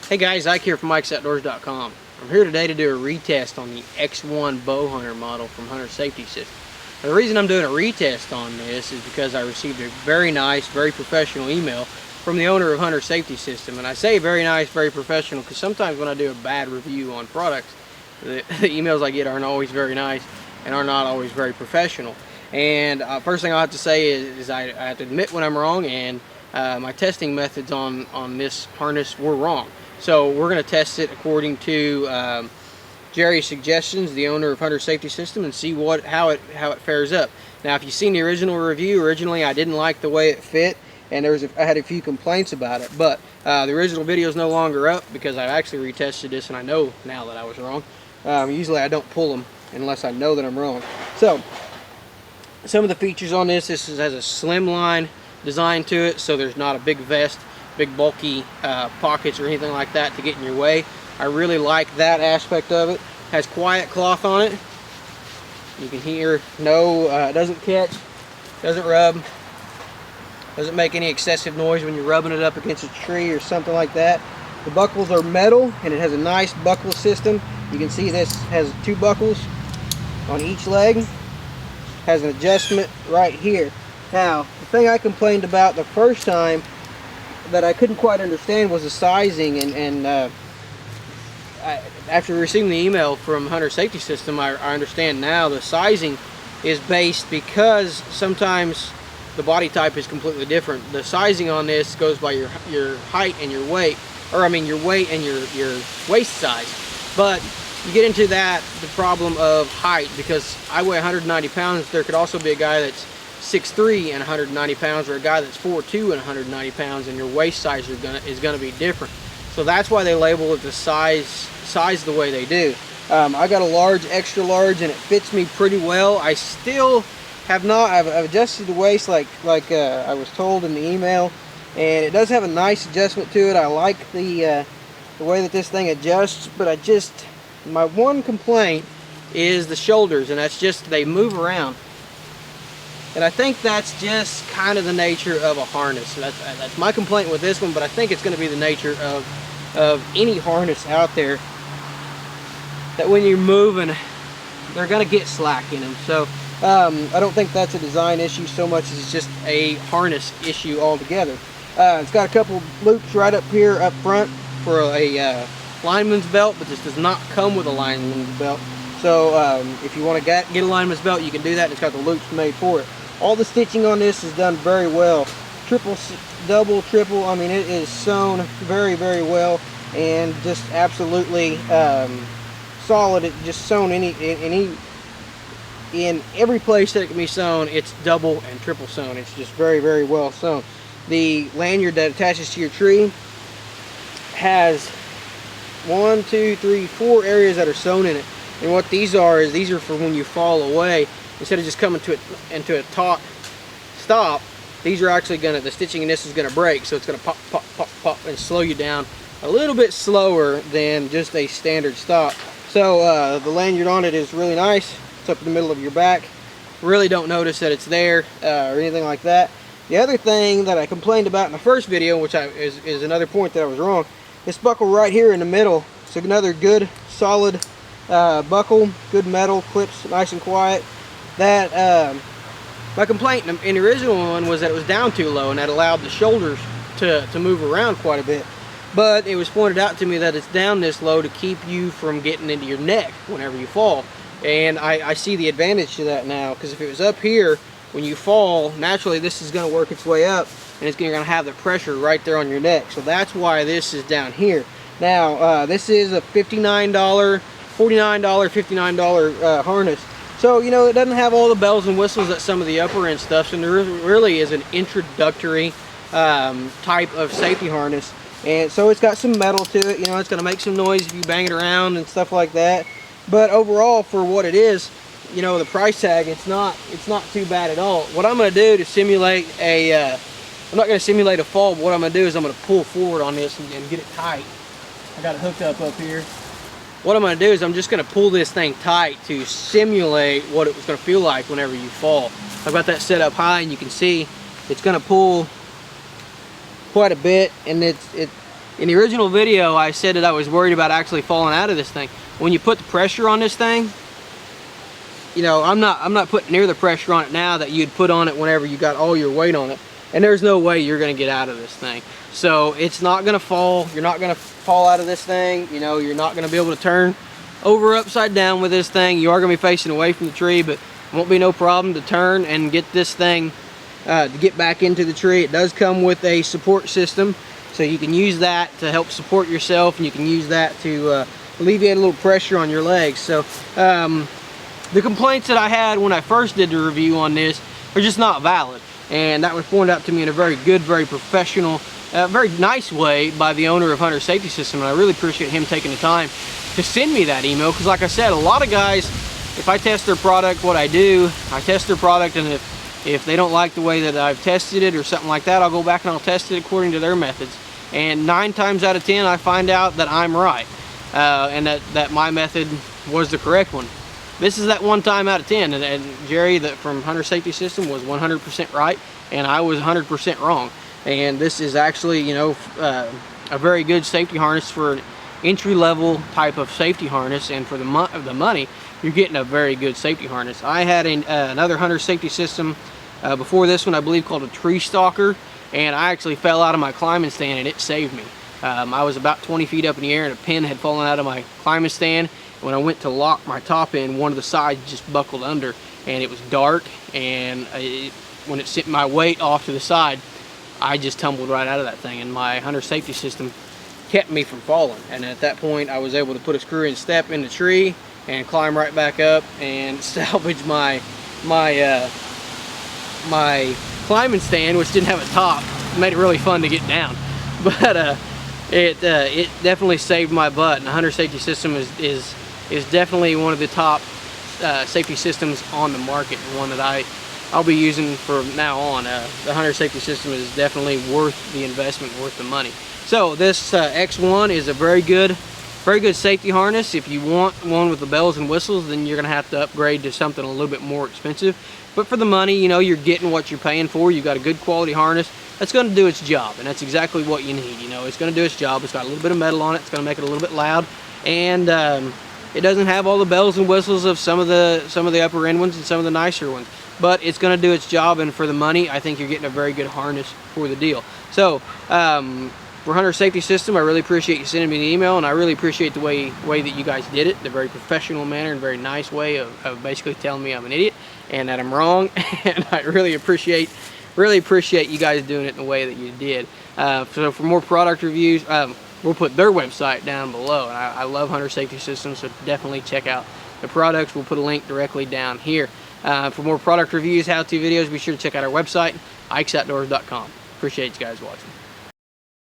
Hey guys, Ike here from Mike'sOutdoors.com. I'm here today to do a retest on the X-1 Bowhunter model from Hunter Safety System. Now, the reason I'm doing a retest on this is because I received a very nice, very professional email from the owner of Hunter Safety System. And I say very nice, very professional because sometimes when I do a bad review on products, the emails I get aren't always very nice and are not always very professional. And first thing I have to say is I have to admit when I'm wrong, and my testing methods on this harness were wrong. So we're going to test it according to Jerry's suggestions, the owner of Hunter Safety System, and see how it fares up. Now, if you've seen the original review, originally I didn't like the way it fit, and I had a few complaints about it. But the original video is no longer up because I actually retested this, and I know now that I was wrong. Usually I don't pull them unless I know that I'm wrong. So some of the features on this has a slimline design to it, so there's not a big vest, big bulky pockets or anything like that to get in your way. I really like that aspect of it. Has quiet cloth on it. You can hear it doesn't catch, doesn't rub, doesn't make any excessive noise when you're rubbing it up against a tree or something like that. The buckles are metal, and it has a nice buckle system. You can see this has 2 buckles on each leg. Has an adjustment right here. Now, the thing I complained about the first time that I couldn't quite understand was the sizing, and after receiving the email from Hunter Safety System, I understand now the sizing is based because sometimes the body type is completely different. The sizing on this goes by your height and your weight, or I mean your weight and your waist size. But you get into the problem of height, because I weigh 190 pounds. There could also be a guy that's 6'3" and 190 pounds, or a guy that's 4'2" and 190 pounds, and your waist size is gonna be different. So that's why they label it the size the way they do. I got a large, extra large, and it fits me pretty well. I still have not. I've adjusted the waist like I was told in the email, and it does have a nice adjustment to it. I like the way that this thing adjusts, but my one complaint is the shoulders, and that's just they move around. And I think that's just kind of the nature of a harness. That's my complaint with this one, but I think it's going to be the nature of any harness out there, that when you're moving, they're going to get slack in them. So I don't think that's a design issue so much as it's just a harness issue altogether. It's got a couple loops right up here up front for a lineman's belt, but this does not come with a lineman's belt. So if you want to get a lineman's belt, you can do that, and it's got the loops made for it. All the stitching on this is done very well. Triple, double, triple, I mean, it is sewn very, very well, and just absolutely solid. It just sewn in every place that it can be sewn. It's double and triple sewn. It's just very, very well sewn. The lanyard that attaches to your tree has 1, 2, 3, 4 areas that are sewn in it. And what these are for when you fall away. Instead of just coming into a taut stop, these are actually the stitching in this is gonna break, so it's gonna pop, pop, pop, pop, and slow you down a little bit slower than just a standard stop. So the lanyard on it is really nice. It's up in the middle of your back. Really don't notice that it's there or anything like that. The other thing that I complained about in the first video, which is another point that I was wrong, this buckle right here in the middle. It's another good, solid buckle, good metal, clips nice and quiet. My complaint in the original one was that it was down too low, and that allowed the shoulders to move around quite a bit. But it was pointed out to me that it's down this low to keep you from getting into your neck whenever you fall. And I see the advantage to that now, because if it was up here, when you fall, naturally this is going to work its way up, and you're going to have the pressure right there on your neck. So that's why this is down here. Now, this is a $49, $59 harness. So, you know, it doesn't have all the bells and whistles that some of the upper end stuff, and there really is an introductory type of safety harness. And so it's got some metal to it. You know, it's going to make some noise if you bang it around and stuff like that. But overall, for what it is, you know, the price tag, it's not too bad at all. What I'm going to do to simulate I'm not going to simulate a fall, but what I'm going to do is I'm going to pull forward on this and get it tight. I got it hooked up here. What I'm going to do is I'm just going to pull this thing tight to simulate what it was going to feel like whenever you fall. I've got that set up high, and you can see it's going to pull quite a bit, and In the original video, I said that I was worried about actually falling out of this thing. When you put the pressure on this thing, you know, I'm not putting near the pressure on it now that you'd put on it whenever you got all your weight on it. And there's no way you're gonna get out of this thing. So it's not gonna fall. You're not gonna fall out of this thing. You know, you're not gonna be able to turn over upside down with this thing. You are gonna be facing away from the tree, but it won't be no problem to turn and get this thing to get back into the tree. It does come with a support system, so you can use that to help support yourself, and you can use that to alleviate a little pressure on your legs. So the complaints that I had when I first did the review on this are just not valid, and that was pointed out to me in a very good, very professional, very nice way by the owner of Hunter Safety System, and I really appreciate him taking the time to send me that email, because like I said, a lot of guys, if I test their product, what I do, I test their product, and if they don't like the way that I've tested it or something like that, I'll go back and I'll test it according to their methods. And 9 times out of 10, I find out that I'm right, and that my method was the correct one. This is that 1 time out of 10, and Jerry from Hunter Safety System was 100% right, and I was 100% wrong. And this is actually, you know, a very good safety harness for an entry-level type of safety harness, and for the money, you're getting a very good safety harness. I had another Hunter Safety System before this one, I believe, called a Tree Stalker, and I actually fell out of my climbing stand, and it saved me. I was about 20 feet up in the air, and a pin had fallen out of my climbing stand. When I went to lock my top in, one of the sides just buckled under, and it was dark, and when it sent my weight off to the side, I just tumbled right out of that thing, and my Hunter Safety System kept me from falling. And at that point, I was able to put a screw-in step in the tree and climb right back up and salvage my climbing stand, which didn't have a top. It made it really fun to get down, but it definitely saved my butt. And the Hunter Safety System is definitely one of the top safety systems on the market, and one that I'll be using from now on. The Hunter Safety System is definitely worth the investment, worth the money. So this X-1 is a very good safety harness. If you want one with the bells and whistles, then you're gonna have to upgrade to something a little bit more expensive. But for the money, you know, you're getting what you're paying for. You've got a good quality harness that's gonna do its job, and that's exactly what you need. You know, it's gonna do its job. It's got a little bit of metal on it. It's gonna make it a little bit loud, and it doesn't have all the bells and whistles of some of the upper end ones and some of the nicer ones. But it's going to do its job, and for the money, I think you're getting a very good harness for the deal. So for Hunter Safety System, I really appreciate you sending me the email, and I really appreciate the way that you guys did it, the very professional manner and very nice way of basically telling me I'm an idiot and that I'm wrong. And I really appreciate you guys doing it in the way that you did. So for more product reviews, we'll put their website down below. And I love Hunter Safety Systems, so definitely check out the products. We'll put a link directly down here. For more product reviews, how-to videos, be sure to check out our website, ikesoutdoors.com. Appreciate you guys watching.